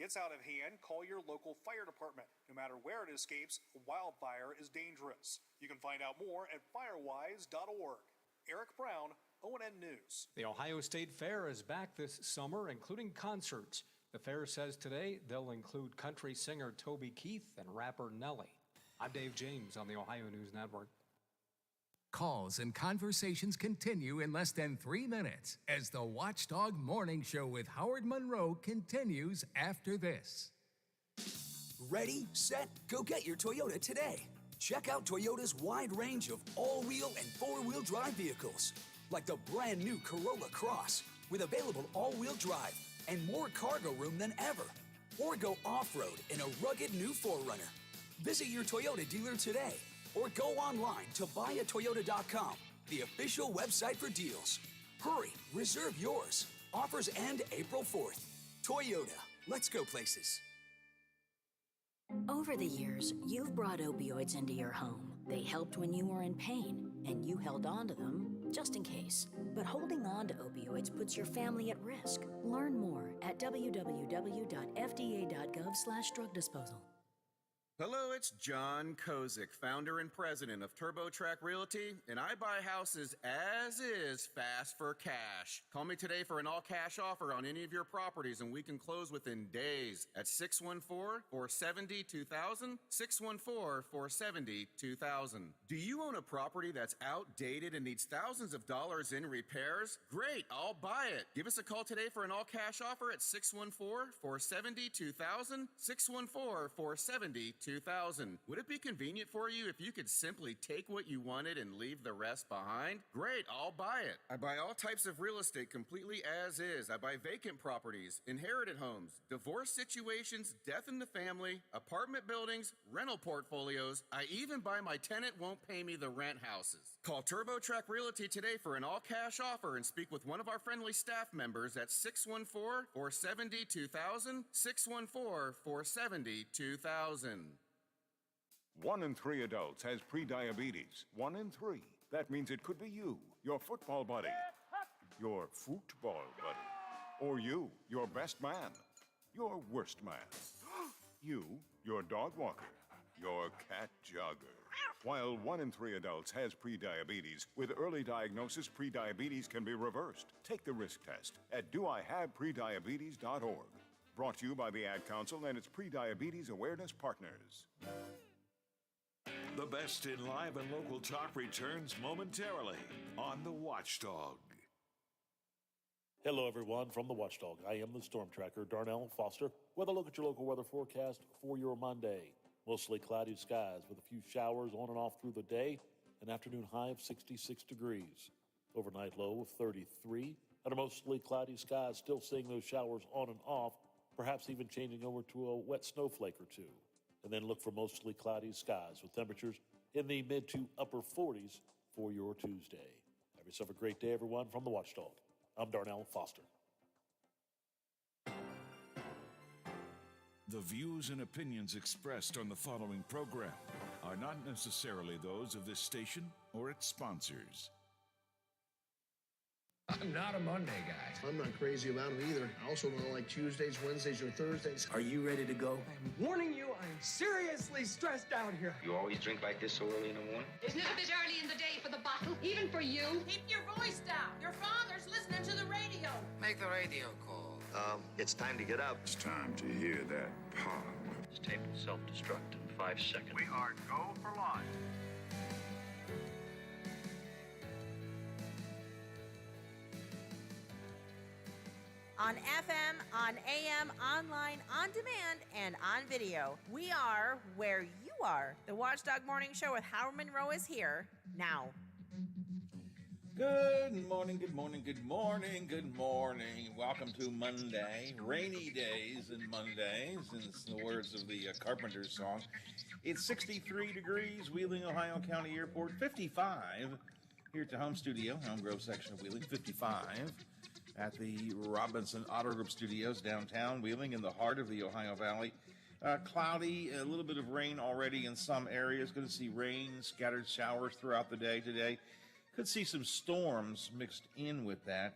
gets out of hand, call your local fire department. No matter where it escapes, a wildfire is dangerous. You can find out more at firewise.org. Eric Brown, ONN News. The Ohio State Fair is back this summer, including concerts. The fair says today they'll include country singer Toby Keith and rapper Nelly. I'm Dave James on the Ohio News Network. Calls and conversations continue in less than 3 minutes as the Watchdog Morning Show with Howard Monroe continues after this. Ready, set, go get your Toyota today. Check out Toyota's wide range of all-wheel and four-wheel drive vehicles, like the brand new Corolla Cross with available all-wheel drive and more cargo room than ever. Or go off-road in a rugged new 4Runner. Visit your Toyota dealer today or go online to buyatoyota.com, the official website for deals. Hurry, reserve yours. Offers end April 4th. Toyota, let's go places. Over the years, you've brought opioids into your home. They helped when you were in pain, and you held on to them just in case. But holding on to opioids puts your family at risk. Learn more at www.fda.gov/drug disposal. Hello, it's John Kozik, founder and president of TurboTrack Realty, and I buy houses as is fast for cash. Call me today for an all-cash offer on any of your properties, and we can close within days at 614-470-2000, 614-470-2000. Do you own a property that's outdated and needs thousands of dollars in repairs? Great, I'll buy it. Give us a call today for an all-cash offer at 614-470-2000, 614-470-2000. Would it be convenient for you if you could simply take what you wanted and leave the rest behind? Great, I'll buy it. I buy all types of real estate completely as is. I buy vacant properties, inherited homes, divorce situations, death in the family, apartment buildings, rental portfolios. I even buy my tenant won't pay me the rent houses. Call TurboTrack Realty today for an all-cash offer and speak with one of our friendly staff members at 614-470-2000, 614-470-2000. 1 in 3 adults has prediabetes. 1 in 3. That means it could be you, your football buddy, your football buddy, or you, your best man, your worst man, you, your dog walker, your cat jogger. While 1 in 3 adults has prediabetes, with early diagnosis, prediabetes can be reversed. Take the risk test at doihaveprediabetes.org. Brought to you by the Ad Council and its Prediabetes Awareness Partners. The best in live and local talk returns momentarily on The Watchdog. Hello, everyone, from The Watchdog. I am the Storm Tracker, Darnell Foster. With a look at your local weather forecast for your Monday. Mostly cloudy skies with a few showers on and off through the day. An afternoon high of 66 degrees. Overnight low of 33. Under mostly cloudy skies, still seeing those showers on and off, perhaps even changing over to a wet snowflake or two. And then look for mostly cloudy skies with temperatures in the mid to upper 40s for your Tuesday. Have yourself a great day, everyone, from The Watchdog. I'm Darnell Foster. The views and opinions expressed on the following program are not necessarily those of this station or its sponsors. I'm not a Monday guy. I'm not crazy about them either. I also don't like Tuesdays, Wednesdays, or Thursdays. Are you ready to go? I'm warning you, I'm seriously stressed out here. You always drink like this so early in the morning? Isn't it a bit early in the day for the bottle, even for you? Keep your voice down. Your father's listening to the radio. Make the radio call. It's time to get up. It's time to hear that pop. This tape will self-destruct in 5 seconds. We are go for launch. On FM, on AM, online, on demand, and on video. We are where you are. The Watchdog Morning Show with Howard Monroe is here now. Good morning, good morning, good morning, good morning. Welcome to Monday. Rainy days and Mondays, in the words of the Carpenters song. It's 63 degrees, Wheeling, Ohio County Airport. 55 here at the home studio, Elm Grove section of Wheeling. 55 at the Robinson Auto Group Studios downtown Wheeling in the heart of the Ohio Valley. Cloudy, a little bit of rain already in some areas. Going to see rain, scattered showers throughout the day today. Could see some storms mixed in with that.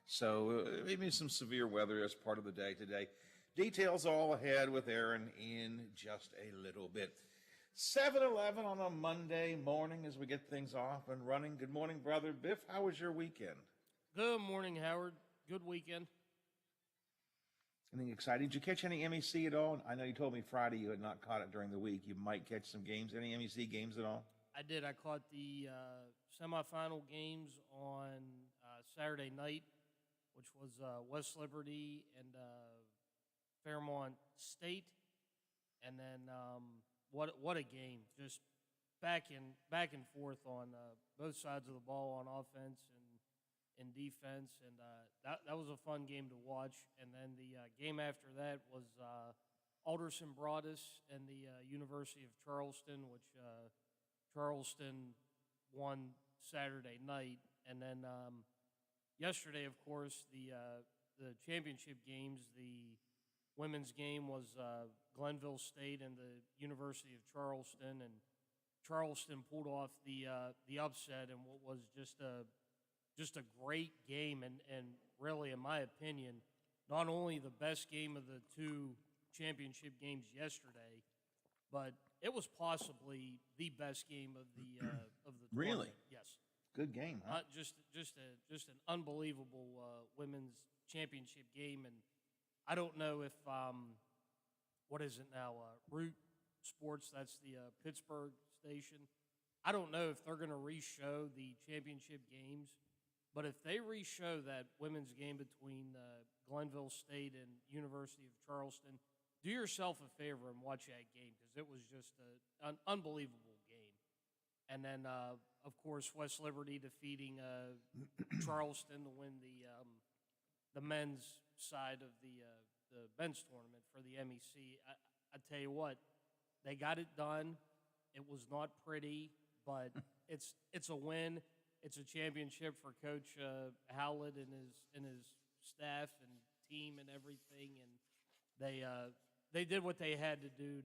So maybe some severe weather as part of the day today. Details all ahead with Aaron in just a little bit. 7:11 on a Monday morning as we get things off and running. Good morning, Brother Biff. How was your weekend? Good morning, Howard. Good weekend. Anything exciting? Did you catch any MEC at all? I know you told me Friday you had not caught it during the week. You might catch some games. Any MEC games at all? I did. I caught the semifinal games on Saturday night, which was West Liberty and Fairmont State, and then what a game! Just back and forth on both sides of the ball on offense and defense, and that was a fun game to watch. And then the game after that was Alderson Broadus and the University of Charleston, which Charleston won Saturday night. And then yesterday, of course, the championship games, the women's game was Glenville State and the University of Charleston, and Charleston pulled off the upset in what was just a great game, and really, in my opinion, not only the best game of the two championship games yesterday, but it was possibly the best game of the Really? tournament. Yes. Good game, huh? Just an unbelievable women's championship game, and I don't know if what is it now? Root Sports, that's the Pittsburgh station. I don't know if they're going to re-show the championship games, but if they re-show that women's game between Glenville State and University of Charleston, do yourself a favor and watch that game, because it was just an unbelievable game. And then, of course, West Liberty defeating Charleston to win the men's side of the men's tournament for the MEC. I tell you what, they got it done. It was not pretty, but it's a win. It's a championship for Coach Howlett and his staff and team and everything, and they did what they had to do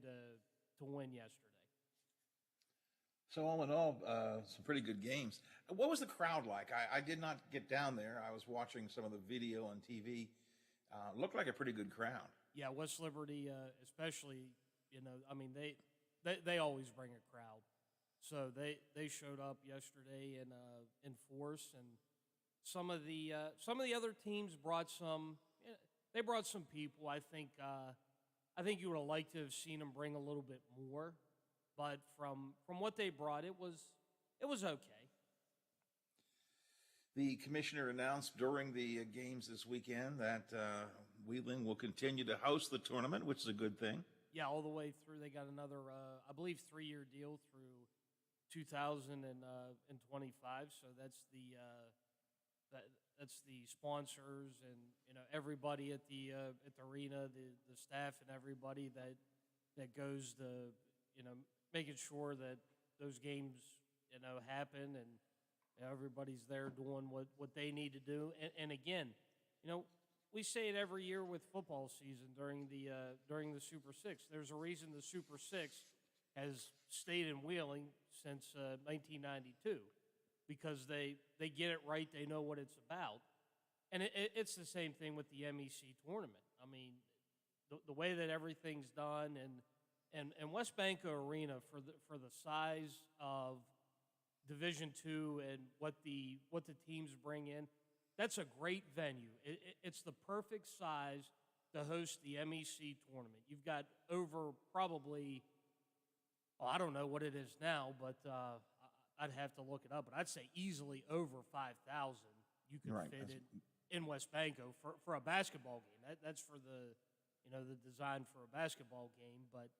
to win yesterday. So all in all, some pretty good games. What was the crowd like? I did not get down there. I was watching some of the video on TV. Looked like a pretty good crowd. Yeah, West Liberty, especially, I mean, they always bring a crowd. So they showed up yesterday in force, and some of the other teams brought some. They brought some people. I think you would have liked to have seen them bring a little bit more, but from what they brought, it was okay. The commissioner announced during the games this weekend that Wheeling will continue to host the tournament, which is a good thing. Yeah, all the way through. They got another, I believe, 3-year deal through 2025. So that's the sponsors and everybody at the arena, the staff and everybody that goes to making sure that those games happen, and everybody's there doing what they need to do. And again, we say it every year with football season during the Super Six. There's a reason the Super Six has stayed in Wheeling since 1992, because they get it right. They know what it's about. And it's the same thing with the MEC tournament. I mean, the way that everything's done, and West Banco Arena for the size of Division II and what the teams bring in, that's a great venue. It's the perfect size to host the MEC tournament. You've got over probably, I don't know what it is now, but I'd have to look it up. But I'd say easily over 5,000 you can fit it in West Banco for a basketball game. That's for the design for a basketball game. But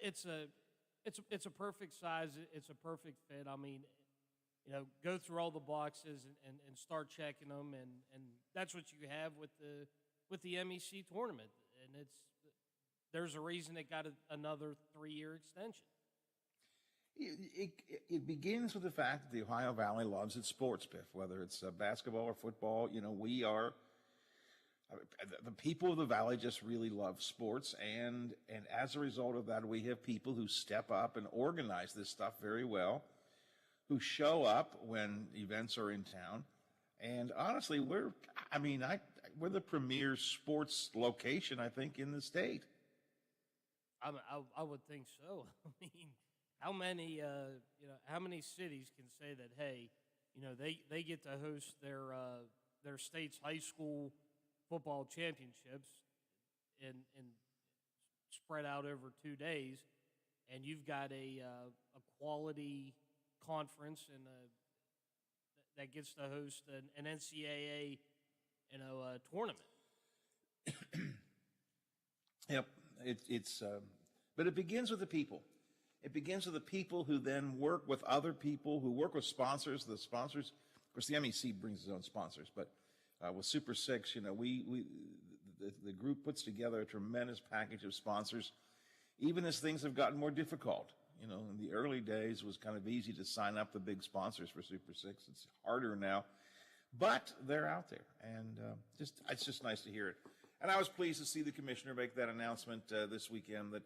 it's a perfect size. It's a perfect fit. I mean, go through all the boxes and start checking them, and that's what you have with the MEC tournament. And there's a reason it got another 3-year extension. It begins with the fact that the Ohio Valley loves its sports, Biff, whether it's basketball or football. The people of the Valley just really love sports, and as a result of that, we have people who step up and organize this stuff very well, who show up when events are in town. And honestly, we're the premier sports location, I think, in the state. I would think so. I mean, how many how many cities can say that? Hey, they get to host their state's high school football championships and spread out over 2 days, and you've got a quality conference and that gets to host an NCAA tournament. Yep, it's but it begins with the people. It begins with the people who then work with other people who work with sponsors. The sponsors, of course, the MEC brings its own sponsors, but with Super 6, the group puts together a tremendous package of sponsors, even as things have gotten more difficult. In the early days, it was kind of easy to sign up the big sponsors for Super 6. It's harder now, but they're out there, and it's just nice to hear it. And I was pleased to see the commissioner make that announcement this weekend that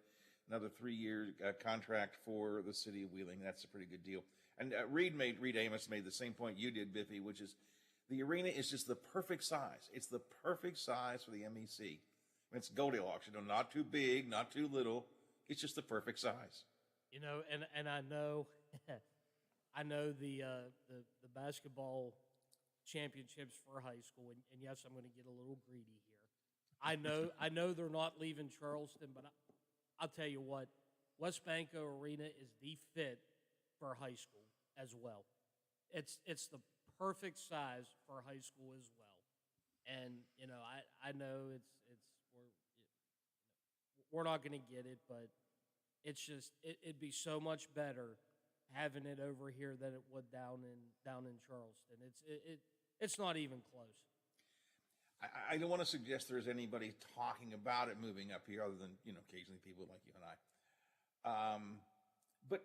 another 3-year contract for the city of Wheeling. That's a pretty good deal. And Reed Amos made the same point you did, Biffy, which is the arena is just the perfect size. It's the perfect size for the MEC. It's Goldilocks, not too big, not too little. It's just the perfect size. And I know, I know the basketball championships for high school, and yes, I'm going to get a little greedy here. I know they're not leaving Charleston, but I'll tell you what, West Banco Arena is the fit for high school as well. It's the perfect size for high school as well, and I know we're not going to get it, but it's just it'd be so much better having it over here than it would down in Charleston. It's not even close. I don't want to suggest there's anybody talking about it moving up here, other than occasionally people like you and I. But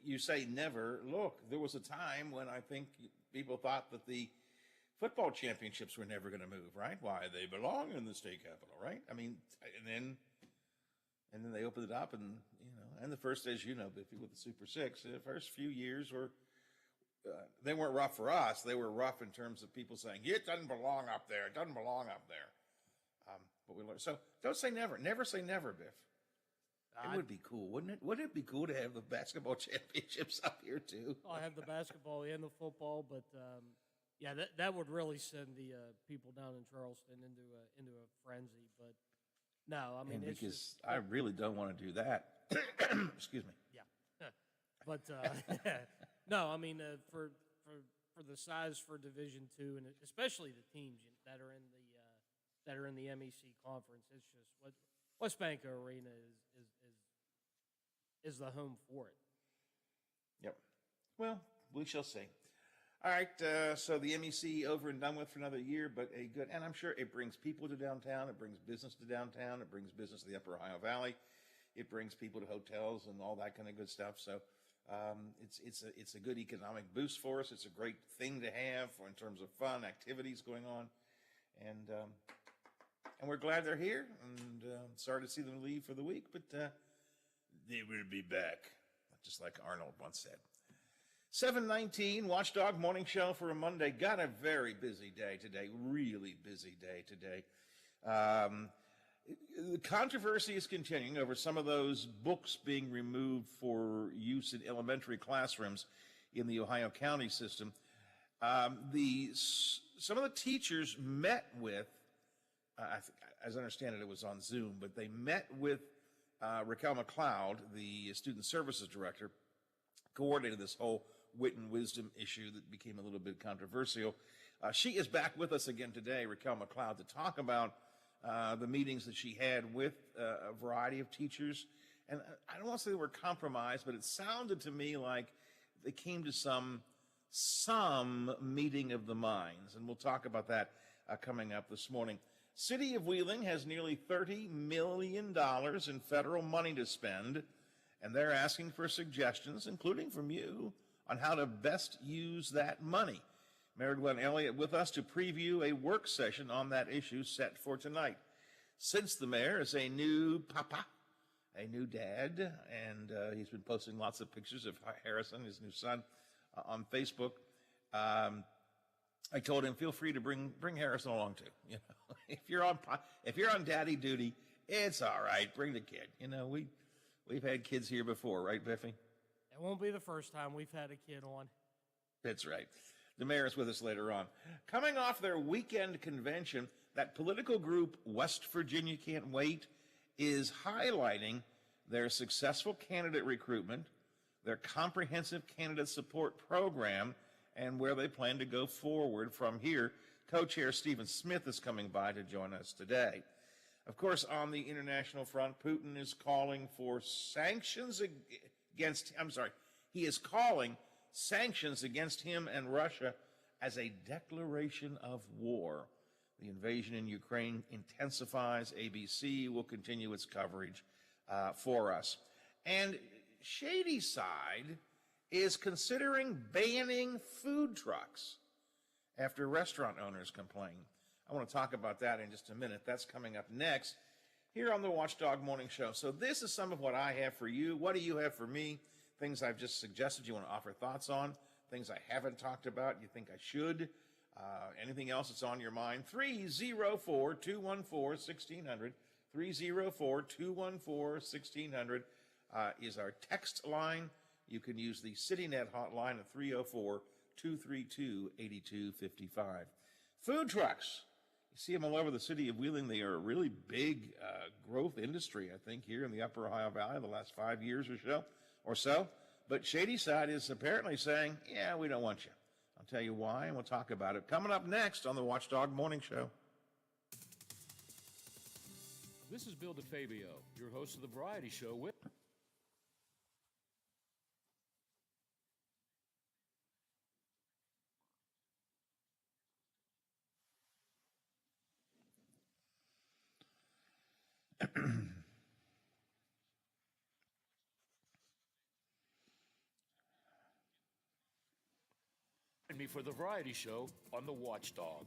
you say never. Look, there was a time when I think people thought that the football championships were never going to move. Right? Why, they belong in the state capitol, right? I mean, and then they opened it up, and the first, as you know, Biffy, with the Super 6, the first few years were. They weren't rough for us. They were rough in terms of people saying, it doesn't belong up there. It doesn't belong up there. But we learned. So don't say never. Never say never, Biff. It would be cool, wouldn't it? Wouldn't it be cool to have the basketball championships up here, too? I have the basketball and the football, but, that would really send the people down in Charleston into a frenzy. But, no, I mean, it's because just, I really don't want to do that. Excuse me. Yeah. But... no, I mean for the size for Division II, and especially the teams that are in the MEC conference, it's just what West Banco Arena is the home for it. Yep. Well, we shall see. All right, so the MEC over and done with for another year, but and I'm sure it brings people to downtown, it brings business to downtown, it brings business to the Upper Ohio Valley, it brings people to hotels and all that kind of good stuff. So. It's a good economic boost for us. It's a great thing to have in terms of fun activities going on, and we're glad they're here. And sorry to see them leave for the week, but they will be back, just like Arnold once said. 7:19 Watchdog Morning Show for a Monday. Got a very busy day today. Really busy day today. The controversy is continuing over some of those books being removed for use in elementary classrooms in the Ohio County system. Some of the teachers met with, as I understand it was on Zoom, but they met with Raquel McLeod, the student services director, coordinated this whole wit and wisdom issue that became a little bit controversial. She is back with us again today, Raquel McLeod, to talk about the meetings that she had with a variety of teachers. And I don't want to say they were compromised, but it sounded to me like they came to some meeting of the minds. And we'll talk about that coming up this morning. City of Wheeling has nearly $30 million in federal money to spend, and they're asking for suggestions, including from you, on how to best use that money. Mayor Glenn Elliott with us to preview a work session on that issue set for tonight. Since the mayor is a new papa, a new dad, and he's been posting lots of pictures of Harrison, his new son, on Facebook. I told him, feel free to bring Harrison along too. You know, if you're on daddy duty, it's all right. Bring the kid. You know, we've had kids here before, right, Biffy? It won't be the first time we've had a kid on. That's right. The mayor is with us later on. Coming off their weekend convention, that political group West Virginia Can't Wait is highlighting their successful candidate recruitment, their comprehensive candidate support program, and where they plan to go forward from here. Co-chair Stephen Smith is coming by to join us today. Of course, on the international front, Putin is calling for sanctions against, he is calling sanctions against him and Russia as a declaration of war. The invasion in Ukraine intensifies. ABC will continue its coverage for us. And Shady Side is considering banning food trucks after restaurant owners complain. I want to talk about that in just a minute. That's coming up next here on the Watchdog Morning Show. So this is some of what I have for you. What do you have for me? Things I've just suggested you want to offer thoughts on, things I haven't talked about you think I should, anything else that's on your mind. 304-214-1600, 304-214-1600 is our text line. You can use the CityNet hotline at 304-232-8255. Food trucks. You see them all over the city of Wheeling. They are a really big growth industry, I think, here in the Upper Ohio Valley the last 5 years or so. But Shady Side is apparently saying, yeah, we don't want you. I'll tell you why, and we'll talk about it. Coming up next on the Watchdog Morning Show. This is Bill DeFabio, your host of the Variety Show with... Join me for the Variety Show on the Watchdog.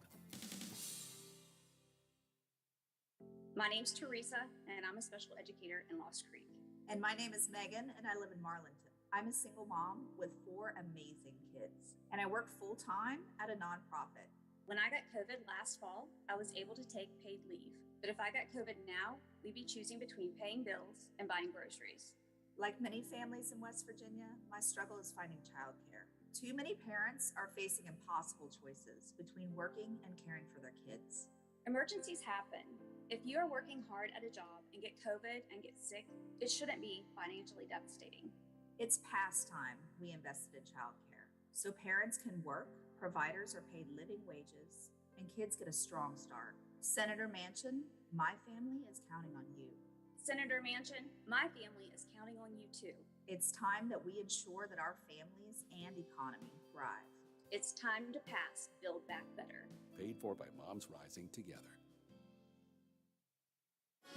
My name's Teresa, and I'm a special educator in Lost Creek. And my name is Megan, and I live in Marlinton. I'm a single mom with 4 amazing kids, and I work full-time at a nonprofit. When I got COVID last fall, I was able to take paid leave. But if I got COVID now, we'd be choosing between paying bills and buying groceries. Like many families in West Virginia, my struggle is finding childcare. Too many parents are facing impossible choices between working and caring for their kids. Emergencies happen. If you are working hard at a job and get COVID and get sick, it shouldn't be financially devastating. It's past time we invested in childcare so parents can work, providers are paid living wages, and kids get a strong start. Senator Manchin, my family is counting on you. Senator Manchin, my family is counting on you too. It's time that we ensure that our families and economy thrive. It's time to pass Build Back Better. Paid for by Moms Rising Together.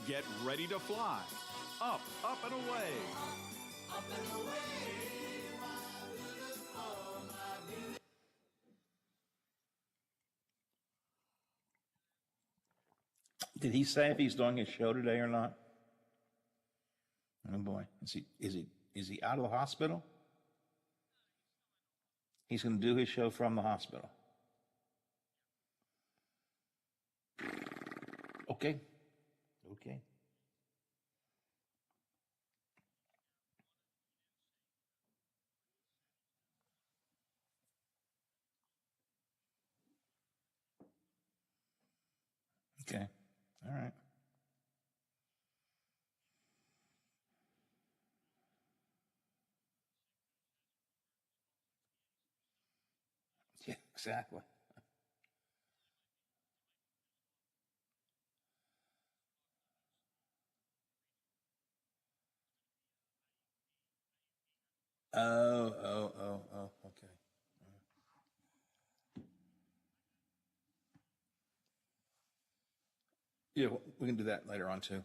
Get ready to fly. Up, up and away. Up and away. Did he say if he's doing his show today or not? Oh boy, is he out of the hospital? He's going to do his show from the hospital. Okay. Okay. All right. Yeah, exactly. Okay. Yeah, we can do that later on too.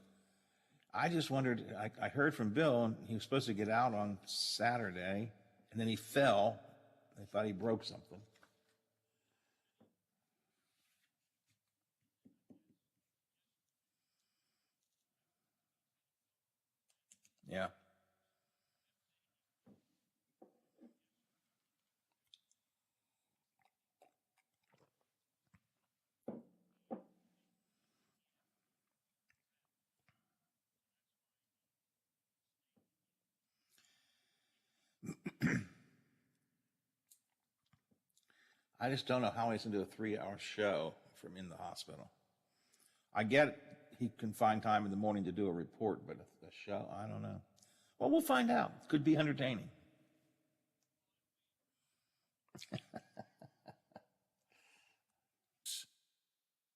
I just wondered, I heard from Bill, he was supposed to get out on Saturday, and then he fell. They thought he broke something. Yeah. I just don't know how he's going to do a 3-hour show from in the hospital. I get he can find time in the morning to do a report, but a show, I don't know. Well, we'll find out. It could be entertaining.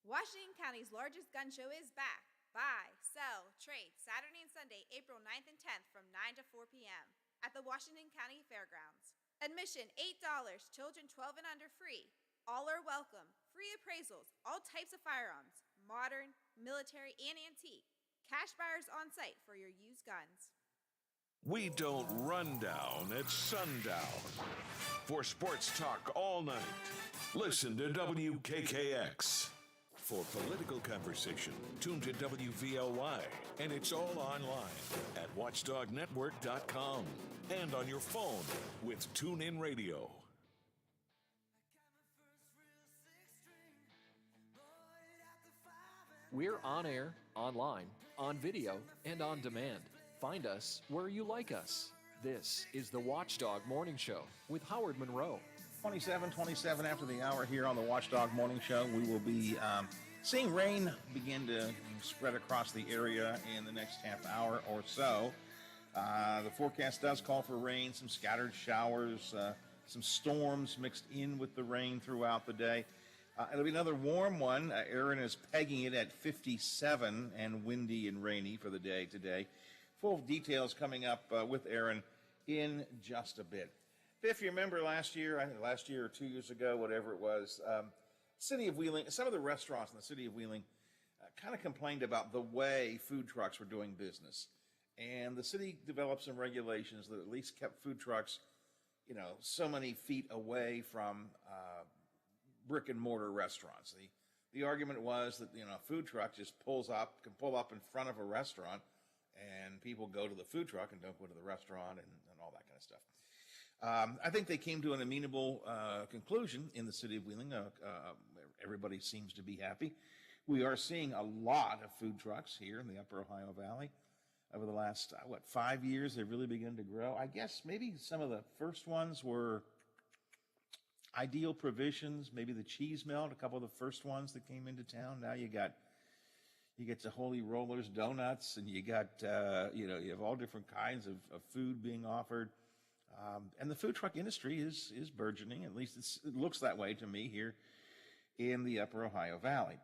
Washington County's largest gun show is back. Buy, sell, trade, Saturday and Sunday, April 9th and 10th from 9 to 4 p.m. at the Washington County Fairgrounds. Admission $8, children 12 and under free. All are welcome. Free appraisals, all types of firearms, modern, military, and antique. Cash buyers on site for your used guns. We don't run down at sundown. For sports talk all night, listen to WKKX. For political conversation, tune to WVLY, and it's all online at watchdognetwork.com and on your phone with TuneIn Radio. We're on air, online, on video, and on demand. Find us where you like us. This is the Watchdog Morning Show with Howard Monroe. 27 after the hour here on the Watchdog Morning Show. We will be seeing rain begin to spread across the area in the next half hour or so. The forecast does call for rain, some scattered showers, some storms mixed in with the rain throughout the day. It'll be another warm one. Aaron is pegging it at 57 and windy and rainy for the day today. Full details coming up with Aaron in just a bit. If you remember last year or 2 years ago, whatever it was, City of Wheeling, some of the restaurants in the City of Wheeling kind of complained about the way food trucks were doing business. And the city developed some regulations that at least kept food trucks, so many feet away from brick and mortar restaurants. The argument was that, a food truck just can pull up in front of a restaurant, and people go to the food truck and don't go to the restaurant and all that kind of stuff. I think they came to an amenable conclusion in the City of Wheeling. Everybody seems to be happy. We are seeing a lot of food trucks here in the Upper Ohio Valley. Over the last, 5 years, they've really begun to grow. I guess maybe some of the first ones were Ideal Provisions, maybe the Cheese Melt, a couple of the first ones that came into town. Now you get the Holy Rollers Donuts, and you got, you have all different kinds of food being offered. And the food truck industry is burgeoning. At least it looks that way to me here in the Upper Ohio Valley.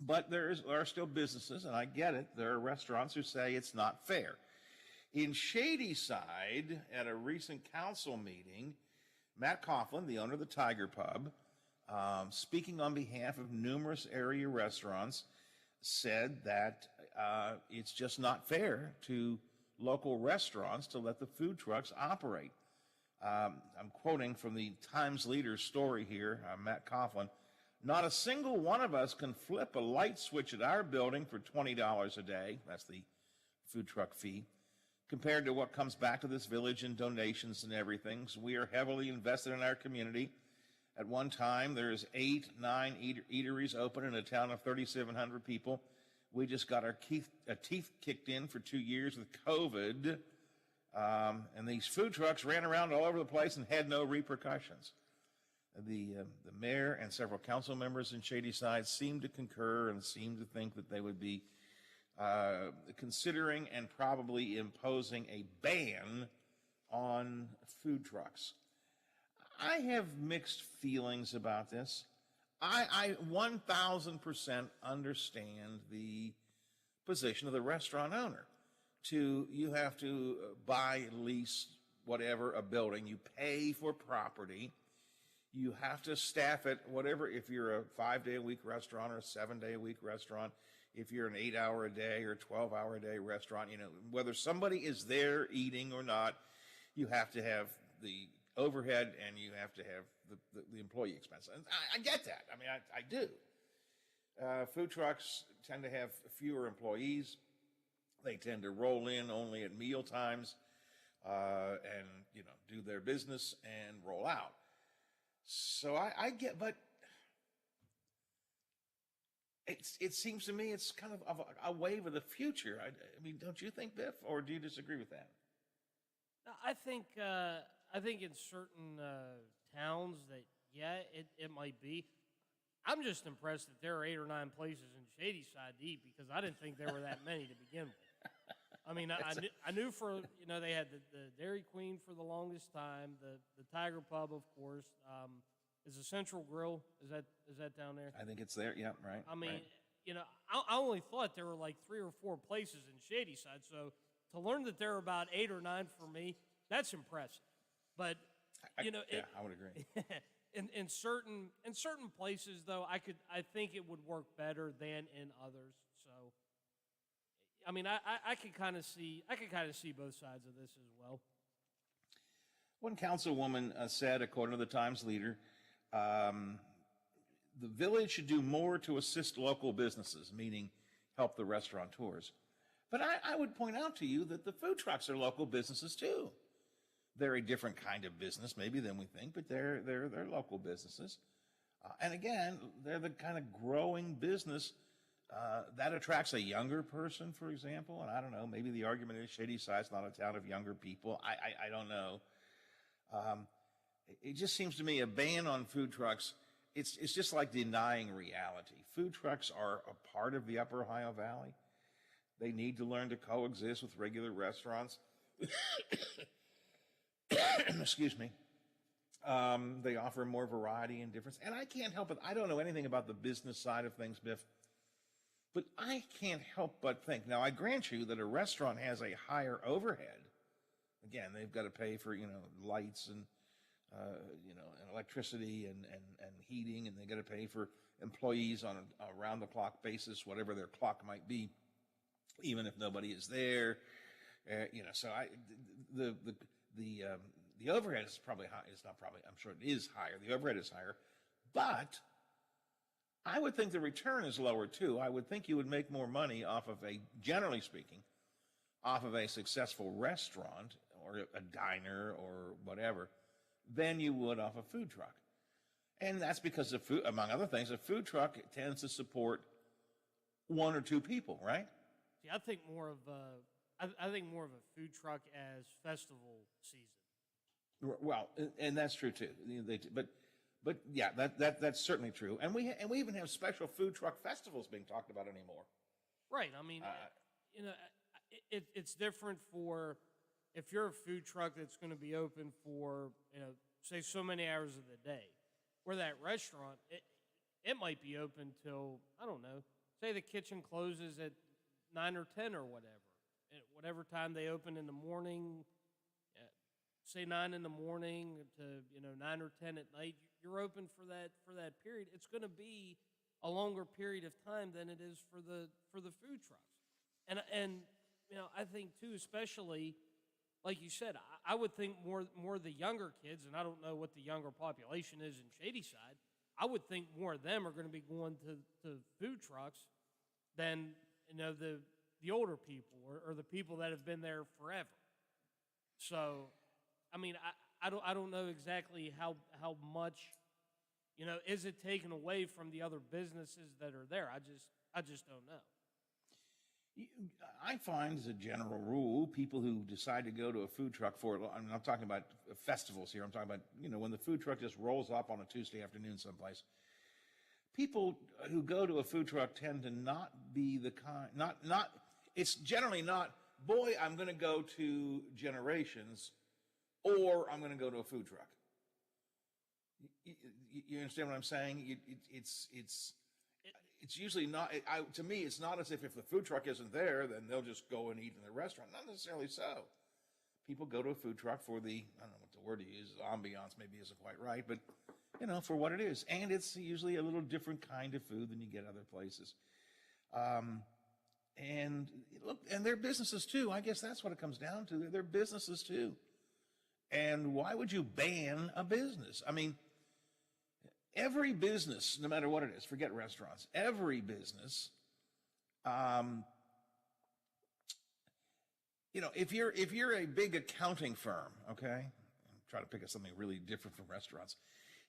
But there are still businesses, and I get it. There are restaurants who say it's not fair. In Shadyside, at a recent council meeting, Matt Coughlin, the owner of the Tiger Pub, speaking on behalf of numerous area restaurants, said that it's just not fair to local restaurants to let the food trucks operate. I'm quoting from the Times Leader's story here, Matt Coughlin. Not a single one of us can flip a light switch at our building for $20 a day. That's the food truck fee. Compared to what comes back to this village in donations and everything. So we are heavily invested in our community. At one time, there's 8, 9 eateries open in a town of 3,700 people. We just got our teeth kicked in for 2 years with COVID. And these food trucks ran around all over the place and had no repercussions. The mayor and several council members in Shadyside seem to concur and seem to think that they would be considering and probably imposing a ban on food trucks. I have mixed feelings about this. I 1,000% understand the position of the restaurant owner. You have to buy, lease, whatever, a building. You pay for property. You have to staff it, whatever, if you're a 5-day-a-week restaurant or a 7-day-a-week restaurant, if you're an 8-hour-a-day or 12-hour-a-day restaurant, whether somebody is there eating or not, you have to have the overhead and you have to have the employee expense. And I get that. I mean, I do. Food trucks tend to have fewer employees. They tend to roll in only at meal times and, do their business and roll out. So I get, but it seems to me it's kind of a wave of the future. I mean, don't you think, Biff, or do you disagree with that? I think in certain towns that Yeah, it might be. I'm just impressed that there are 8 or 9 places in Shadyside to eat because I didn't think there were that many to begin with. I mean, I knew for, they had the Dairy Queen for the longest time, the Tiger Pub, of course. Is the Central Grill, is that down there? I think it's there. Yeah, right. I mean, right. I only thought there were like 3 or 4 places in Shadyside. So to learn that there are about 8 or 9 for me, that's impressive. But I would agree. in certain places though, I think it would work better than in others. So I mean, I can kind of see both sides of this as well. One councilwoman said, according to the Times Leader, the village should do more to assist local businesses, meaning help the restaurateurs. But I would point out to you that the food trucks are local businesses too. They're a different kind of business maybe than we think, but they're local businesses. And again, they're the kind of growing business that attracts a younger person, for example. And I don't know, maybe the argument is Shadyside's not a town of younger people. I don't know. It just seems to me a ban on food trucks, it's just like denying reality. Food trucks are a part of the Upper Ohio Valley. They need to learn to coexist with regular restaurants. Excuse me. They offer more variety and difference. And I can't help it. I don't know anything about the business side of things, Biff. But I can't help but think. Now, I grant you that a restaurant has a higher overhead. Again, they've got to pay for, lights and, and electricity and heating, and they got to pay for employees on a round-the-clock basis, whatever their clock might be, even if nobody is there. So the overhead is probably high. It's not probably. I'm sure it is higher. The overhead is higher, but I would think the return is lower too. I would think you would make more money off of generally speaking, off of a successful restaurant or a diner or whatever, than you would off a food truck. And that's because of food, among other things, a food truck tends to support 1 or 2 people, right? See, I think more of a food truck as festival season. Well, and that's true too. But yeah, that's certainly true. And we even have special food truck festivals being talked about anymore. Right. I mean, it's different for if you're a food truck that's going to be open for say so many hours of the day, where that restaurant it might be open till, I don't know, say the kitchen closes at 9 or 10 or whatever. At whatever time they open in the morning, say 9 in the morning to 9 or 10 at night, you're open for that period. It's going to be a longer period of time than it is for the food trucks. And I think too, especially like you said, I would think more the younger kids, and I don't know what the younger population is in Shadyside. I would think more of them are going to be going to food trucks than the older people or the people that have been there forever. So, I mean, I don't know exactly how much, is it taken away from the other businesses that are there? I just don't know. I find, as a general rule, people who decide to go to a food truck I'm not talking about festivals here. I'm talking about, when the food truck just rolls up on a Tuesday afternoon someplace. People who go to a food truck tend to not be the kind, it's generally not, boy, I'm going to go to Generations, or I'm going to go to a food truck. You understand what I'm saying? It's usually not, to me, it's not as if the food truck isn't there, then they'll just go and eat in the restaurant. Not necessarily so. People go to a food truck for I don't know what the word to use, ambiance maybe isn't quite right, but, for what it is. And it's usually a little different kind of food than you get other places. And look, and they're businesses too. I guess that's what it comes down to. They're businesses too. And why would you ban a business? I mean, every business, no matter what it is, forget restaurants, every business, if you're a big accounting firm, okay, I'm trying to pick up something really different from restaurants.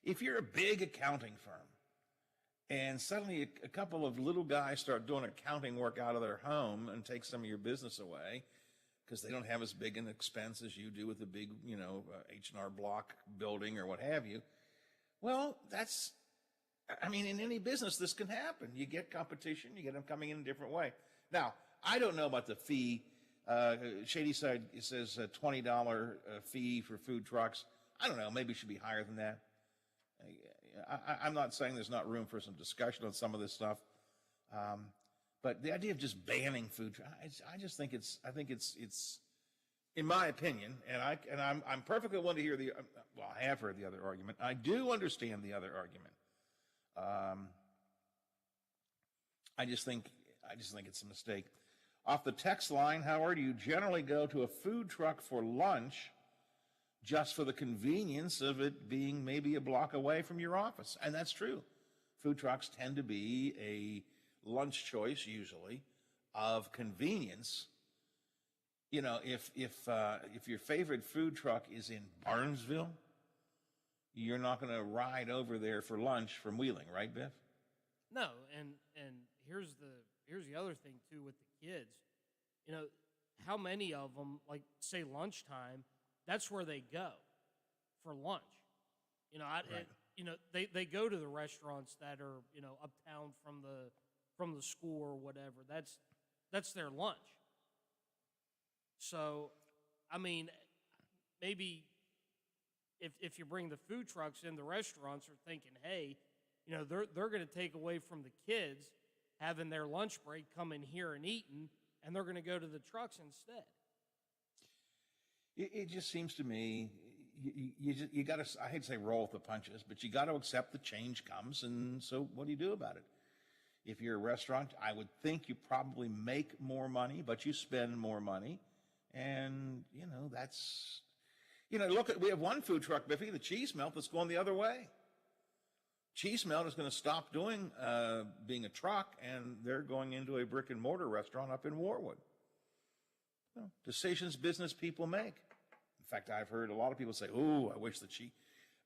If you're a big accounting firm and suddenly a couple of little guys start doing accounting work out of their home and take some of your business away because they don't have as big an expense as you do with a big, H&R Block building or what have you, Well, in any business, this can happen. You get competition, you get them coming in a different way. Now, I don't know about the fee. Shady Side says a $20 fee for food trucks. I don't know, maybe it should be higher than that. I'm not saying there's not room for some discussion on some of this stuff. But the idea of just banning food trucks, I think it's, in my opinion, and I'm perfectly willing to hear I have heard the other argument. I do understand the other argument. I just think it's a mistake. Off the text line, Howard, you generally go to a food truck for lunch just for the convenience of it being maybe a block away from your office. And that's true. Food trucks tend to be a lunch choice, usually, of convenience. You know, if your favorite food truck is in Barnesville, you're not going to ride over there for lunch from Wheeling, right, Biff? No, and here's the other thing too with the kids. You know, how many of them, like say lunchtime, that's where they go for lunch. You know, they go to the restaurants that are, you know, uptown from the school or whatever. That's their lunch. So, I mean, maybe if you bring the food trucks in, the restaurants are thinking, hey, you know, they're going to take away from the kids having their lunch break, coming here and eating, and they're going to go to the trucks instead. It just seems to me you got to, I hate to say roll with the punches, but you got to accept the change comes, and so what do you do about it? If you're a restaurant, I would think you probably make more money, but you spend more money, and you know that's, you know, we have one food truck, Biffy, the Cheese Melt, that's going the other way. Cheese Melt is going to stop doing being a truck, and they're going into a brick and mortar restaurant up in Warwood. You know, decisions business people make. In fact, I've heard a lot of people say, "Oh, I wish the cheese,"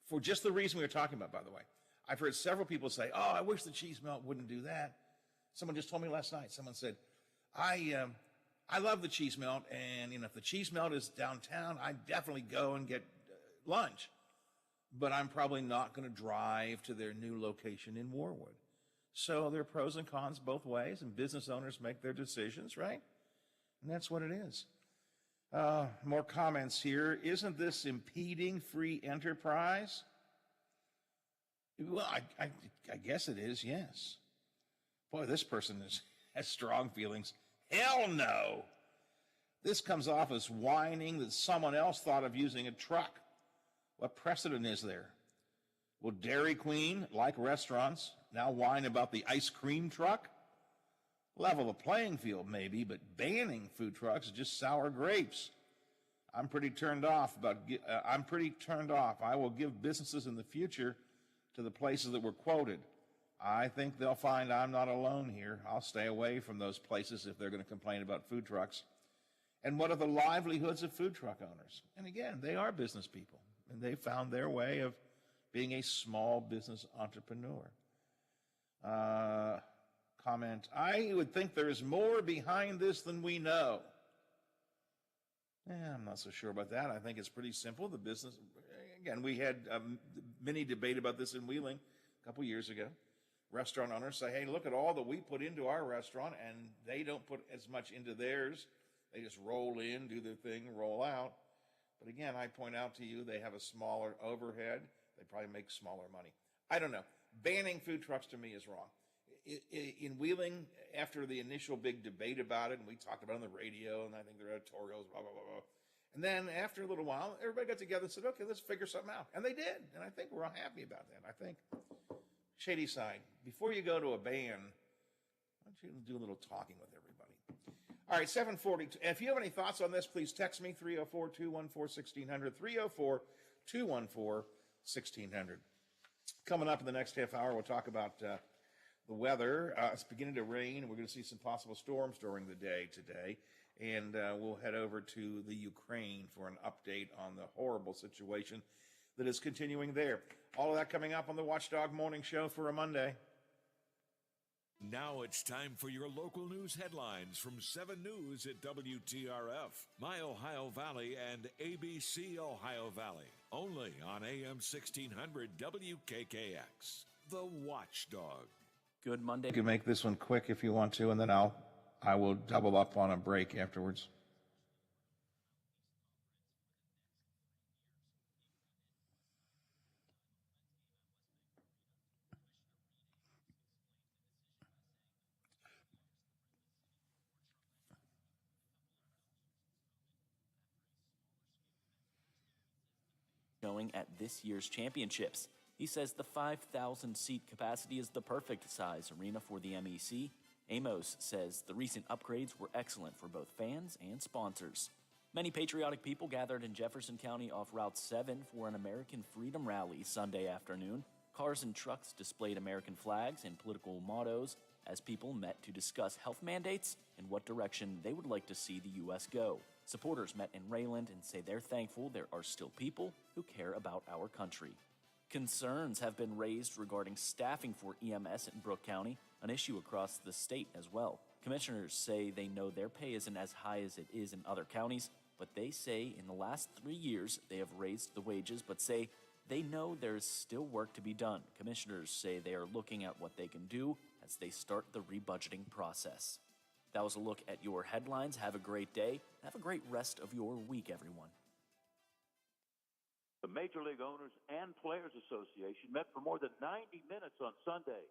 for just the reason we were talking about, by the way. I've heard several people say, "Oh, I wish the Cheese Melt wouldn't do that." Someone just told me last night. Someone said, "I love the Cheese Melt, and you know, if the Cheese Melt is downtown, I'd definitely go and get lunch. But I'm probably not going to drive to their new location in Warwood." So there are pros and cons both ways, and business owners make their decisions, right? And that's what it is. More comments here. Isn't this impeding free enterprise? Well, I guess it is, yes. Boy, this person has strong feelings. Hell no. This comes off as whining that someone else thought of using a truck. What precedent is there? Will Dairy Queen, like restaurants, now whine about the ice cream truck? Level the playing field, maybe, but banning food trucks is just sour grapes. I'm pretty turned off. I will give businesses in the future to the places that were quoted. I think they'll find I'm not alone here. I'll stay away from those places if they're going to complain about food trucks. And what are the livelihoods of food truck owners? And again, they are business people, and they found their way of being a small business entrepreneur. Comment, I would think there's more behind this than we know. I'm not so sure about that. I think it's pretty simple. The business, again, we had a mini debate about this in Wheeling a couple years ago. Restaurant owners say, hey, look at all that we put into our restaurant, and they don't put as much into theirs. They just roll in, do their thing, roll out. But again, I point out to you, they have a smaller overhead. They probably make smaller money. I don't know. Banning food trucks to me is wrong. In Wheeling, after the initial big debate about it, and we talked about it on the radio, and I think their editorials, blah, blah, blah, blah. And then after a little while, everybody got together and said, okay, let's figure something out. And they did. And I think we're all happy about that. I think, Shady Side, before you go to a ban, why don't you do a little talking with everybody? All right, 7:40. If you have any thoughts on this, please text me, 304-214-1600, 304-214-1600. Coming up in the next half hour, we'll talk about the weather. It's beginning to rain, and we're going to see some possible storms during the day today. And we'll head over to the Ukraine for an update on the horrible situation that is continuing there. All of that coming up on the Watchdog Morning Show for a Monday. Now it's time for your local news headlines from 7 News at WTRF, My Ohio Valley, and ABC Ohio Valley. Only on AM 1600 WKKX. The Watchdog. Good Monday. You can make this one quick if you want to, and then I will double up on a break afterwards. Showing at this year's championships. He says the 5,000-seat capacity is the perfect size arena for the MEC. Amos says the recent upgrades were excellent for both fans and sponsors. Many patriotic people gathered in Jefferson County off Route 7 for an American Freedom Rally Sunday afternoon. Cars and trucks displayed American flags and political mottos as people met to discuss health mandates and what direction they would like to see the U.S. go. Supporters met in Rayland and say they're thankful there are still people who care about our country. Concerns have been raised regarding staffing for EMS in Brooke County, an issue across the state as well. Commissioners say they know their pay isn't as high as it is in other counties, but they say in the last 3 years they have raised the wages, but say they know there's still work to be done. Commissioners say they are looking at what they can do as they start the rebudgeting process. That was a look at your headlines. Have a great day. Have a great rest of your week, everyone. The Major League Owners and Players Association met for more than 90 minutes on Sunday.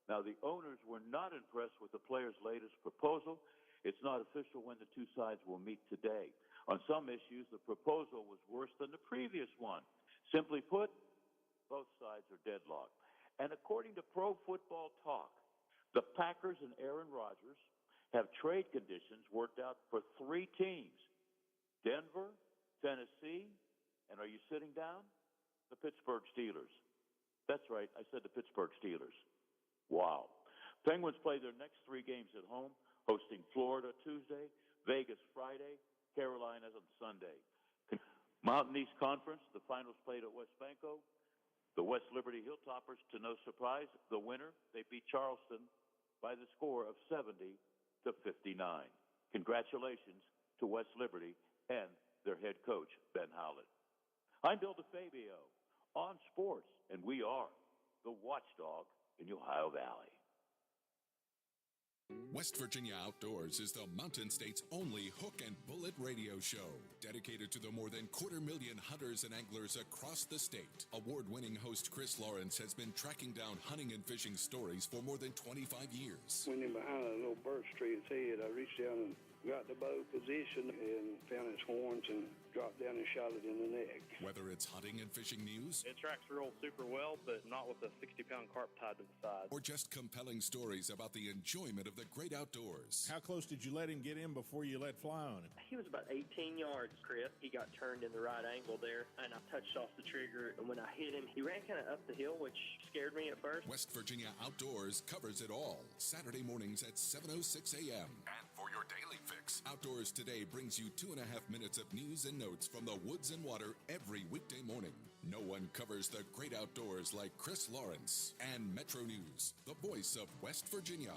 Now, the owners were not impressed with the players' latest proposal. It's not official when the two sides will meet today. On some issues, the proposal was worse than the previous one. Simply put, both sides are deadlocked. And according to Pro Football Talk, the Packers and Aaron Rodgers have trade conditions worked out for 3 teams: Denver, Tennessee, and are you sitting down? The Pittsburgh Steelers. That's right, I said the Pittsburgh Steelers. Wow. Penguins play their next 3 games at home, hosting Florida Tuesday, Vegas Friday, Carolina on Sunday. Mountain East Conference, the finals played at West Banco. The West Liberty Hilltoppers, to no surprise, the winner, they beat Charleston by the score of 70-59. Congratulations to West Liberty and their head coach, Ben Howlett. I'm Bill DeFabio on sports, and we are the Watchdog in the Ohio Valley. West Virginia Outdoors is the Mountain State's only hook and bullet radio show, dedicated to the more than 250,000 hunters and anglers across the state. Award-winning host Chris Lawrence has been tracking down hunting and fishing stories for more than 25 years. Went in behind a little birch tree its head. I reached down and got the bow positioned and found its horns and dropped down and shot it in the neck. Whether it's hunting and fishing news, it tracks real super well, but not with a 60-pound carp tied to the side. Or just compelling stories about the enjoyment of the great outdoors. How close did you let him get in before you let fly on him? He was about 18 yards, Chris. He got turned in the right angle there, and I touched off the trigger. And when I hit him, he ran kind of up the hill, which scared me at first. West Virginia Outdoors covers it all. Saturday mornings at 7:06 a.m. And for your daily fix, Outdoors Today brings you 2.5 minutes of news and notes from the woods and water every weekday morning. No one covers the great outdoors like Chris Lawrence. And Metro News, the voice of West Virginia.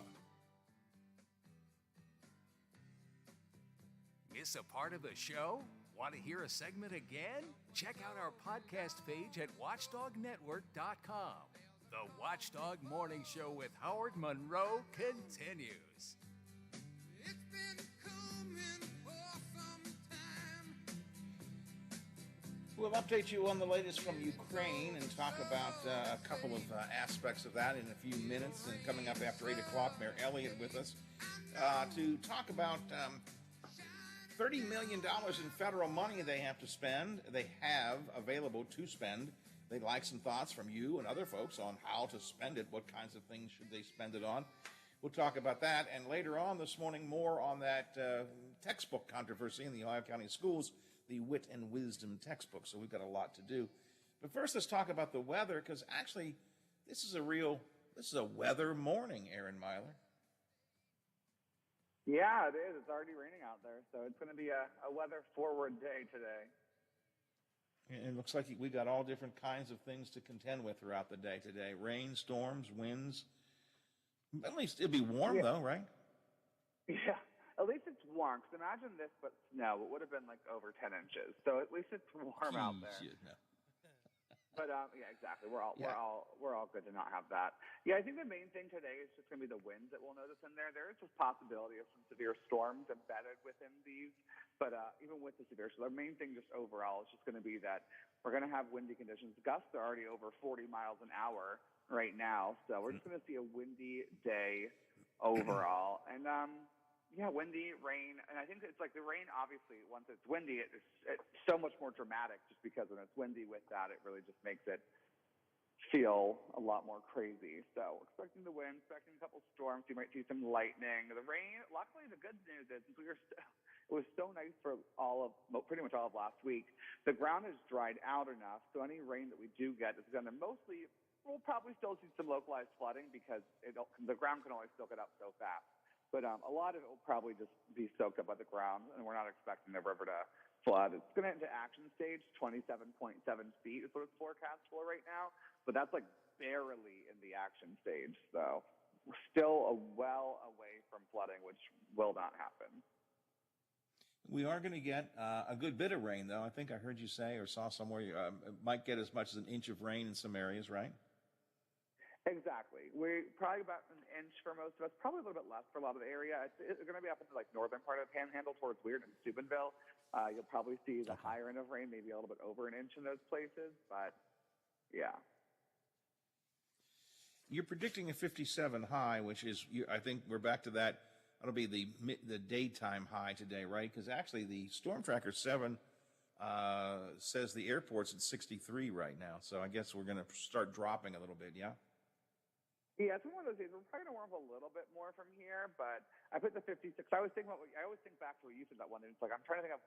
Miss a part of the show? Want to hear a segment again? Check out our podcast page at watchdognetwork.com. The Watchdog Morning Show with Howard Monroe continues. We'll update you on the latest from Ukraine and talk about a couple of aspects of that in a few minutes. And coming up after 8 o'clock, Mayor Elliott with us to talk about $30 million in federal money they have to spend. They have available to spend. They'd like some thoughts from you and other folks on how to spend it. What kinds of things should they spend it on? We'll talk about that. And later on this morning, more on that textbook controversy in the Ohio County schools, the Wit and Wisdom textbook. So we've got a lot to do. But first, let's talk about the weather, because actually, this is a weather morning, Aaron Myler. Yeah, it is. It's already raining out there, so it's going to be a weather-forward day today. And it looks like we got all different kinds of things to contend with throughout the day today. Rain, storms, winds, At least it'd be warm, though, right? Yeah, at least it's warm. Because imagine this, but snow. It would have been like over 10 inches. So at least it's warm out there. No. But yeah, exactly. We're all good to not have that. Yeah, I think the main thing today is just going to be the winds that we'll notice in there. There is this possibility of some severe storms embedded within these, but even with the severe, so the main thing just overall is just going to be that we're going to have windy conditions. Gusts are already over 40 miles an hour right now, so we're just going to see a windy day overall, and yeah, windy, rain, and I think it's like the rain, obviously, once it's windy, it's so much more dramatic just because when it's windy with that, it really just makes it feel a lot more crazy. So expecting the wind, expecting a couple storms. You might see some lightning. The rain, luckily, the good news is since it was so nice for pretty much all of last week, the ground has dried out enough, so any rain that we do get is going to we'll probably still see some localized flooding because the ground can only soak it up so fast. But a lot of it will probably just be soaked up by the ground, and we're not expecting the river to flood. It's going to hit into action stage, 27.7 feet is what it's forecast for right now, but that's like barely in the action stage. So we're still well away from flooding, which will not happen. We are going to get a good bit of rain, though. I think I heard you say or saw somewhere might get as much as an inch of rain in some areas, right? Exactly. We're probably about an inch for most of us, probably a little bit less for a lot of the area. It's going to be up in the northern part of the Panhandle towards Weird and Steubenville. You'll probably see the higher end of rain, maybe a little bit over an inch in those places, but yeah. You're predicting a 57 high, which is, I think we're back to that. That'll be the daytime high today, right? Because actually the Storm Tracker 7 says the airport's at 63 right now. So I guess we're going to start dropping a little bit, yeah? Yeah, it's one of those days. We're probably going to warm up a little bit more from here, but I put the 56. I always think back to what you said that one day. It's like I'm trying to think of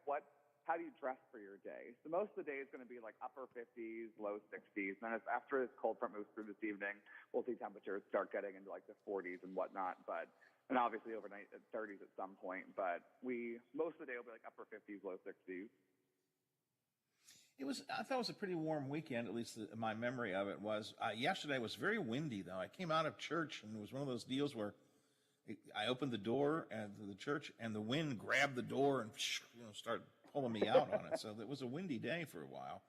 how do you dress for your day? So most of the day is going to be like upper 50s, low 60s. And then after this cold front moves through this evening, we'll see temperatures start getting into like the 40s and whatnot. And obviously overnight at 30s at some point. But most of the day will be like upper 50s, low 60s. I thought it was a pretty warm weekend, at least my memory of it was. Yesterday was very windy, though. I came out of church, and it was one of those deals where I opened the door to the church, and the wind grabbed the door and started pulling me out on it. So it was a windy day for a while.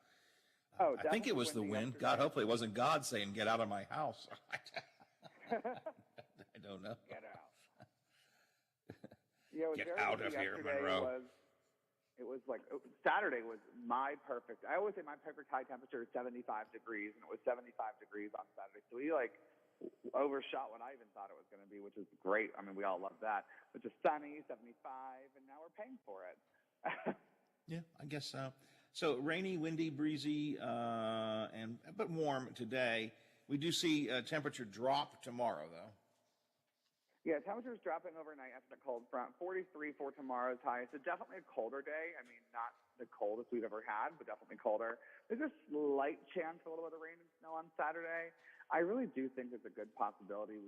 I think it was the wind. God, hopefully it wasn't God saying, "Get out of my house." I don't know. Get out. Get out of here, Monroe. It was like Saturday was my perfect. I always say my perfect high temperature is 75 degrees, and it was 75 degrees on Saturday. So we overshot what I even thought it was going to be, which is great. I mean, we all love that. But just sunny, 75, and now we're paying for it. Yeah, I guess so. So rainy, windy, breezy, but warm today. We do see temperature drop tomorrow, though. Yeah, temperatures dropping overnight after the cold front. 43 for tomorrow's high. So definitely a colder day. I mean, not the coldest we've ever had, but definitely colder. There's a slight chance for a little bit of rain and snow on Saturday. I really do think there's a good possibility.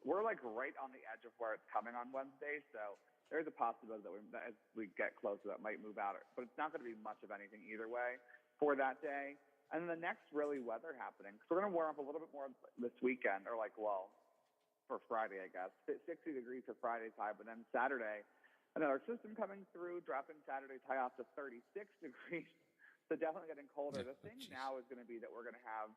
We're like right on the edge of where it's coming on Wednesday. So there's a possibility that as we get closer, that might move out. But it's not going to be much of anything either way for that day. And then the next really weather happening, because we're going to warm up a little bit more this weekend, for Friday, I guess. 60 degrees for Friday's high, but then Saturday, another system coming through, dropping Saturday's high off to 36 degrees. So definitely getting colder. The thing now is going to be that we're going to have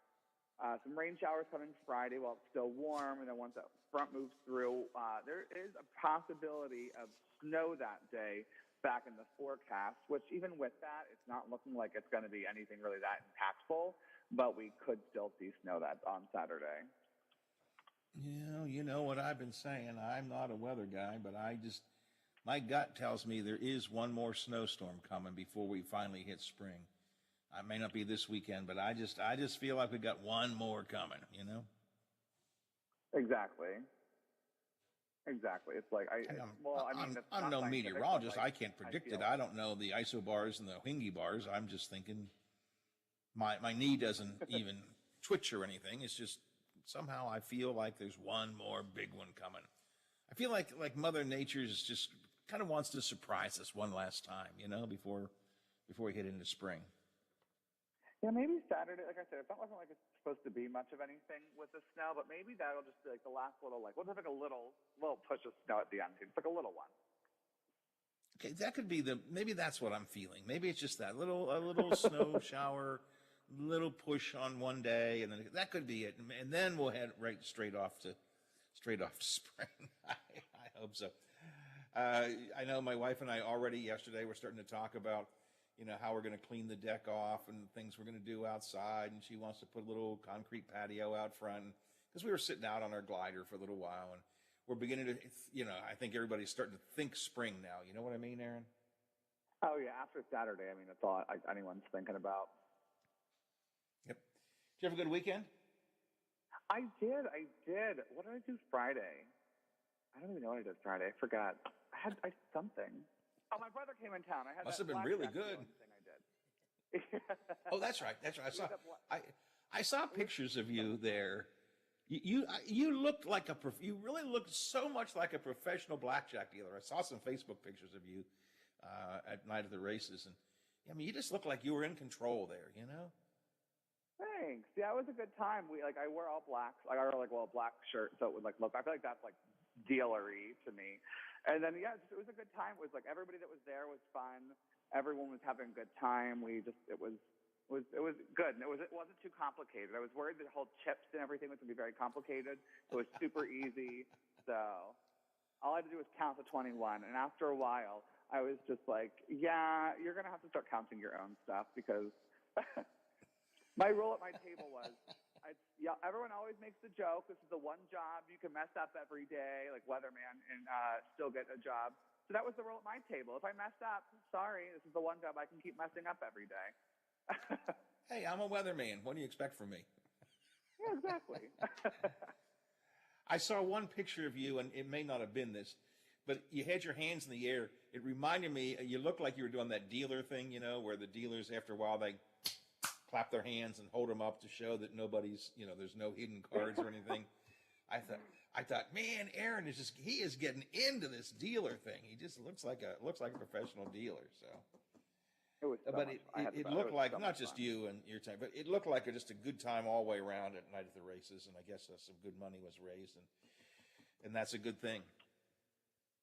some rain showers coming Friday while it's still warm, and then once that front moves through, there is a possibility of snow that day back in the forecast, which even with that, it's not looking like it's going to be anything really that impactful, but we could still see snow that on Saturday. Yeah, you know what I've been saying. I'm not a weather guy, but my gut tells me there is one more snowstorm coming before we finally hit spring. I may not be this weekend, but I just feel like we got one more coming, Exactly. It's like I'm no meteorologist. I can't predict it. I don't know the isobars and the wingy bars. I'm just thinking my knee doesn't even twitch or anything. It's just somehow I feel like there's one more big one coming. I feel like Mother Nature is just kind of wants to surprise us one last time, before we hit into spring. Yeah, maybe Saturday. Like I said, it wasn't like it's supposed to be much of anything with the snow, but maybe that'll just be like the last little, like, we'll just have like a little push of snow at the end. It's like a little one. Okay, that could be maybe that's what I'm feeling. Maybe it's just that a little snow shower, little push on one day, and then that could be it. And then we'll head straight off to spring. I hope so. I know my wife and I already yesterday were starting to talk about, how we're going to clean the deck off and things we're going to do outside. And she wants to put a little concrete patio out front because we were sitting out on our glider for a little while, and we're beginning to, I think everybody's starting to think spring now. You know what I mean, Aaron? Oh yeah, after Saturday, I mean, that's all anyone's thinking about. Yep. Did you have a good weekend? I did. What did I do Friday? I don't even know what I did Friday. I forgot. I had something. Oh, my brother came in town. Must have been really good. Thing I did. Oh, that's right. I saw pictures of you there. You looked like you really looked so much like a professional blackjack dealer. I saw some Facebook pictures of you at night of the races, and I mean, you just looked like you were in control there. Thanks. Yeah, it was a good time. I wear all black. I wear a black shirt, so it would look. I feel like that's dealery to me. And then it was a good time. It was everybody that was there was fun. Everyone was having a good time. It was good. And it wasn't too complicated. I was worried the whole chips and everything was going to be very complicated. It was super easy. So all I had to do was count to 21. And after a while, I was just like, yeah, you're going to have to start counting your own stuff because my rule at my table was, everyone always makes the joke. This is the one job you can mess up every day, like weatherman, and still get a job. So that was the rule at my table. If I mess up, sorry, this is the one job I can keep messing up every day. Hey, I'm a weatherman. What do you expect from me? Yeah, exactly. I saw one picture of you, and it may not have been this, but you had your hands in the air. It reminded me, you looked like you were doing that dealer thing, where the dealers, after a while, they clap their hands and hold them up to show that nobody's, there's no hidden cards or anything. I thought, man, Aaron he is getting into this dealer thing. He just looks like a professional dealer. So, it was, it looked like not just you and your time, but it looked like just a good time all the way around at night at the races. And I guess some good money was raised, and that's a good thing.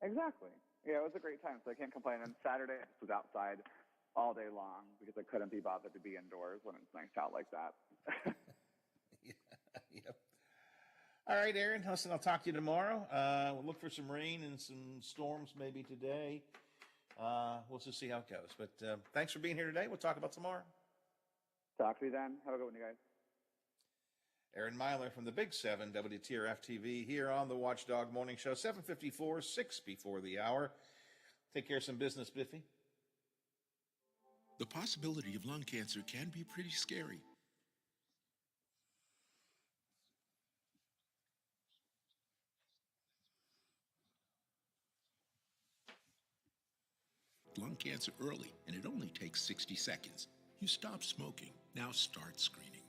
Exactly. Yeah, it was a great time. So I can't complain. And Saturday I was outside all day long because I couldn't be bothered to be indoors when it's nice out like that. Yep. All right, Aaron. Listen, I'll talk to you tomorrow. We'll look for some rain and some storms maybe today. We'll just see how it goes. But thanks for being here today. We'll talk about tomorrow. Talk to you then. Have a good one, you guys. Aaron Myler from the Big 7, WTRF TV, here on the Watchdog Morning Show, 7:54, 6 before the hour. Take care of some business, Biffy. The possibility of lung cancer can be pretty scary. Lung cancer early, and it only takes 60 seconds. You stop smoking. Now start screening.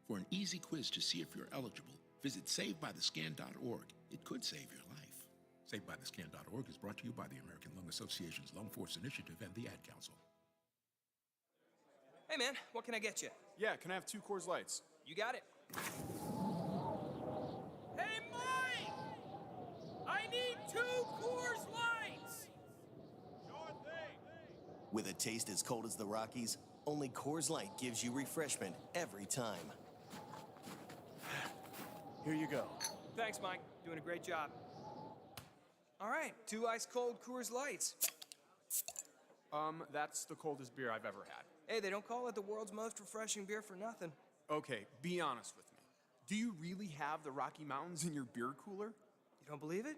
For an easy quiz to see if you're eligible, visit SaveByTheScan.org. It could save your life. SaveByTheScan.org is brought to you by the American Lung Association's Lung Force Initiative and the Ad Council. Hey, man, what can I get you? Yeah, can I have 2 Coors Lights? You got it. Hey, Mike! I need 2 Coors Lights! Sure thing. With a taste as cold as the Rockies, only Coors Light gives you refreshment every time. Here you go. Thanks, Mike. Doing a great job. All right, 2 ice-cold Coors Lights. That's the coldest beer I've ever had. Hey, they don't call it the world's most refreshing beer for nothing. Okay, be honest with me. Do you really have the Rocky Mountains in your beer cooler? You don't believe it?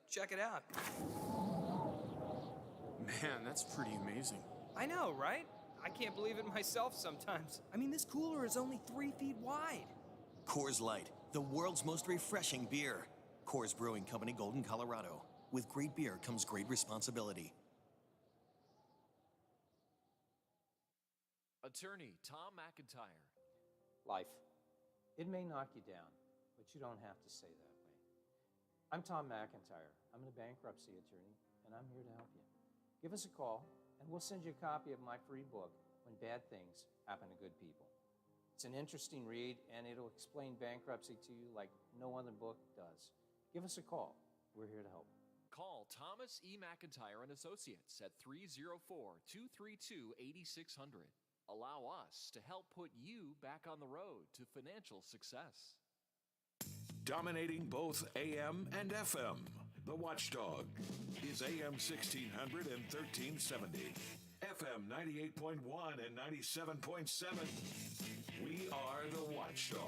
Check it out. Man, that's pretty amazing. I know, right? I can't believe it myself sometimes. I mean, this cooler is only 3 feet wide. Coors Light, the world's most refreshing beer. Coors Brewing Company, Golden, Colorado. With great beer comes great responsibility. Attorney Tom McIntyre. Life. It may knock you down, but you don't have to stay that way. I'm Tom McIntyre. I'm a bankruptcy attorney, and I'm here to help you. Give us a call, and we'll send you a copy of my free book, When Bad Things Happen to Good People. It's an interesting read, and it'll explain bankruptcy to you like no other book does. Give us a call. We're here to help. Call Thomas E. McIntyre and Associates at 304-232-8600. Allow us to help put you back on the road to financial success. Dominating both AM and FM, the Watchdog is AM 1600 and 1370, FM 98.1 and 97.7. We are the Watchdog.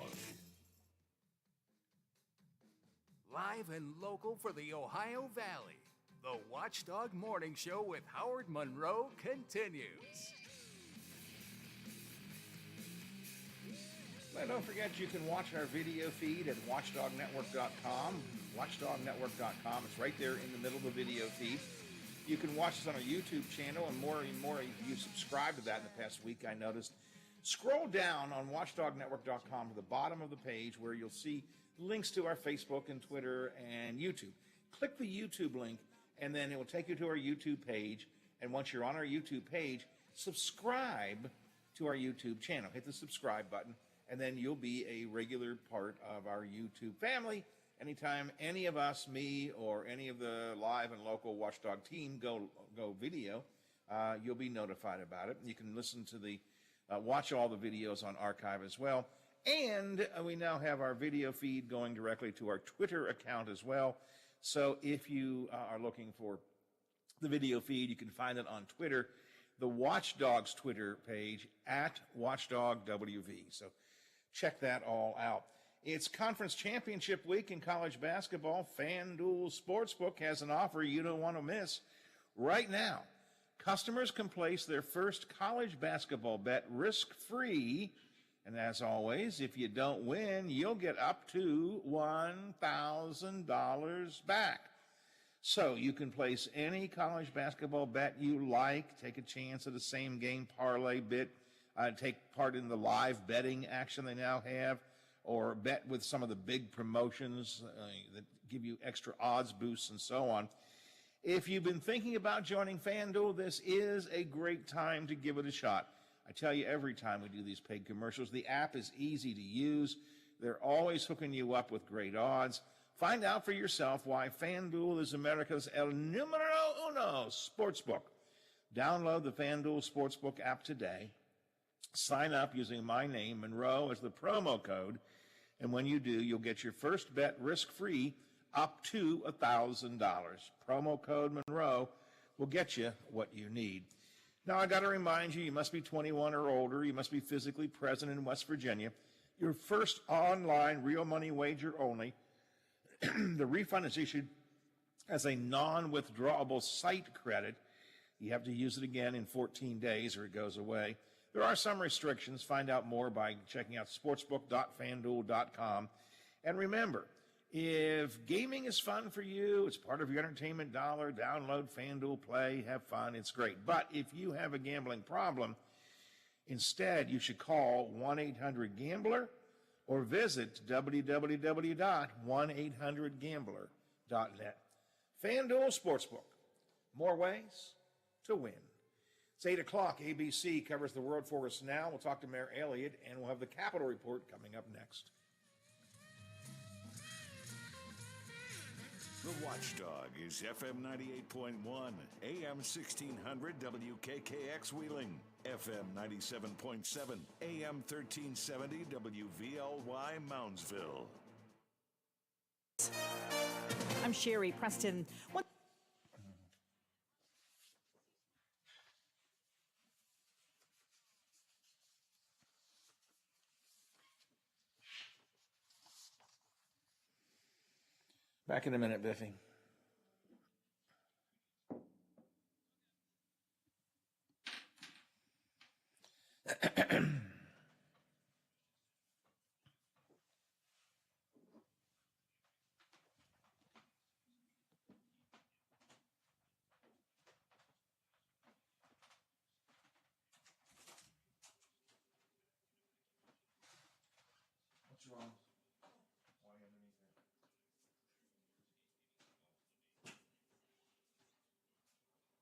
Live and local for the Ohio Valley, the Watchdog Morning Show with Howard Monroe continues. Well, don't forget you can watch our video feed at watchdognetwork.com. Watchdognetwork.com. It's right there in the middle of the video feed. You can watch us on our YouTube channel, and more if you subscribe to that in the past week, I noticed. Scroll down on watchdognetwork.com to the bottom of the page where you'll see links to our Facebook and Twitter and YouTube. Click the YouTube link, and then it will take you to our YouTube page. And once you're on our YouTube page, subscribe to our YouTube channel. Hit the subscribe button, and then you'll be a regular part of our YouTube family. Anytime any of us, me, or any of the live and local Watchdog team go video, you'll be notified about it. You can listen to watch all the videos on archive as well. And we now have our video feed going directly to our Twitter account as well. So if you are looking for the video feed, you can find it on Twitter, the Watchdogs Twitter page at WatchdogWV. So check that all out. It's conference championship week in college basketball. FanDuel Sportsbook has an offer you don't want to miss. Right now, customers can place their first college basketball bet risk-free. And as always, if you don't win, you'll get up to $1,000 back. So you can place any college basketball bet you like, take a chance at a same-game parlay bit, take part in the live betting action they now have, or bet with some of the big promotions that give you extra odds boosts and so on. If you've been thinking about joining FanDuel, this is a great time to give it a shot. I tell you every time we do these paid commercials, the app is easy to use. They're always hooking you up with great odds. Find out for yourself why FanDuel is America's El Numero Uno Sportsbook. Download the FanDuel Sportsbook app today. Sign up using my name, Monroe, as the promo code. And when you do, you'll get your first bet risk-free up to $1,000. Promo code Monroe will get you what you need. Now, I got to remind you, you must be 21 or older. You must be physically present in West Virginia. Your first online real money wager only. The refund is issued as a non-withdrawable site credit. You have to use it again in 14 days or it goes away. There are some restrictions. Find out more by checking out sportsbook.fanduel.com. And remember, if gaming is fun for you, it's part of your entertainment dollar, download FanDuel, play, have fun, it's great. But if you have a gambling problem, instead you should call 1-800-GAMBLER or visit www.1800gambler.net. FanDuel Sportsbook. More ways to win. It's 8 o'clock. ABC covers the world for us now. We'll talk to Mayor Elliott, and we'll have the Capitol Report coming up next. The Watchdog is FM 98.1, AM 1600 WKKX Wheeling, FM 97.7, AM 1370 WVLY Moundsville. I'm Sherry Preston. Back in a minute, Biffy.